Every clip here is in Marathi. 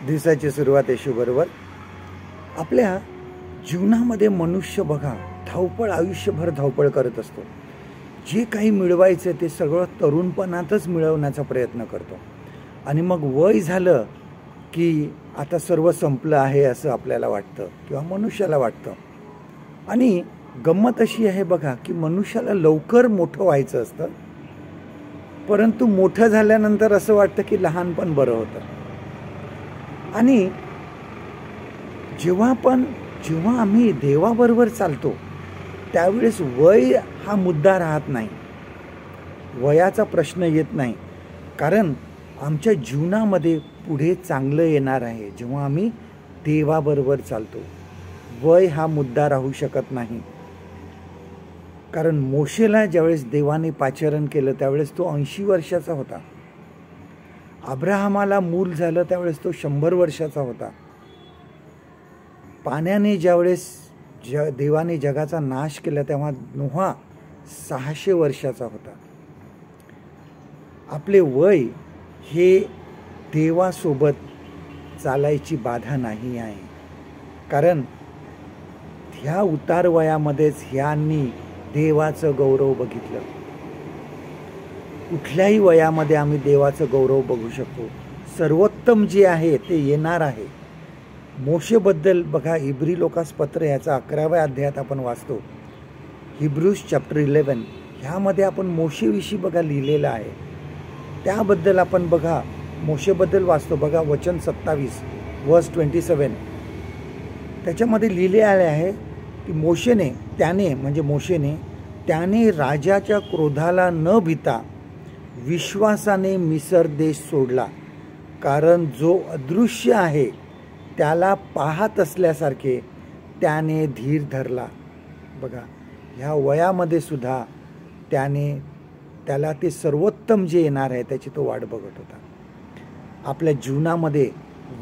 दिवसाची सुरुवात येशूबरोबर. आपल्या जीवनामध्ये मनुष्य बघा धावपळ, आयुष्यभर धावपळ करत असतो. जे काही मिळवायचं ते सगळं तरुणपणातच मिळवण्याचा प्रयत्न करतो आणि मग वय झालं की आता सर्व संपलं आहे असं आपल्याला वाटतं किंवा मनुष्याला वाटतं. आणि गंमत अशी आहे बघा की मनुष्याला लवकर मोठं व्हायचं असतं, परंतु मोठं झाल्यानंतर असं वाटतं की लहानपण बरं होतं. आणि जेव्हा आम्ही देवाबरोबर चालतो त्यावेळेस वय हा मुद्दा राहत नाही, वयाचा प्रश्न येत नाही, कारण आमच्या जीवनामध्ये पुढे चांगलं येणार आहे. जेव्हा आम्ही देवाबरोबर चालतो वय हा मुद्दा राहू शकत नाही. कारण मोशेला ज्यावेळेस देवाने पाचारण केलं त्यावेळेस तो 80 वर्षाचा होता. अब्राहमाला मूल झालं त्यावेळेस तो 100 वर्षाचा होता. पाण्याने ज्यावेळेस देवाने जगाचा नाश केला तेव्हा नोहा 600 वर्षाचा होता. आपले वय हे देवासोबत चालायची बाधा नाही आहे, कारण ह्या उतार वयामध्येच ह्यांनी देवाचं गौरव बघितलं. कुठल्याही वयामध्ये आम्ही देवाचं गौरव बघू शकतो. सर्वोत्तम जे आहे ते येणार आहे. मोशेबद्दल बघा इब्री लोकास पत्र याचा 11व्या अध्यायात आपण वाचतो. हिब्रूज चॅप्टर 11 ह्यामध्ये आपण मोशेविषयी बघा लिहिलेलं आहे. त्याबद्दल आपण बघा मोशेबद्दल वाचतो बघा वचन 27 वर्स 27. त्याच्यामध्ये लिहिले आले आहे की मोशेने त्याने राजाच्या क्रोधाला न भिता विश्वासाने मिसर देश सोडला, कारण जो अदृश्य आहे त्याला पाहत असल्यासारखे त्याने धीर धरला. बघा ह्या वयामध्ये सुद्धा त्याला ते सर्वोत्तम जे येणार आहे त्याची तो वाट बघत होता. आपल्या जीवनामध्ये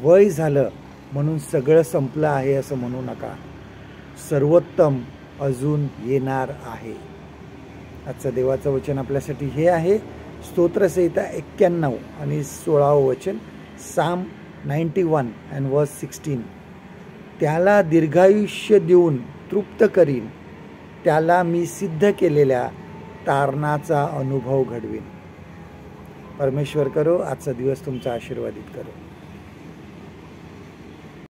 वय झालं म्हणून सगळं संपलं आहे असं म्हणू नका. सर्वोत्तम अजून येणार आहे. आजचं देवाचं वचन आपल्यासाठी हे आहे स्तोत्रसंहिता 91 आणि 16वं वचन साम 91 and verse 16. त्याला दीर्घायुष्य देऊन तृप्त करीन, त्याला मी सिद्ध केलेल्या तारणाचा अनुभव घडवीन. परमेश्वर करो आजचा दिवस तुमचा आशीर्वादित करो.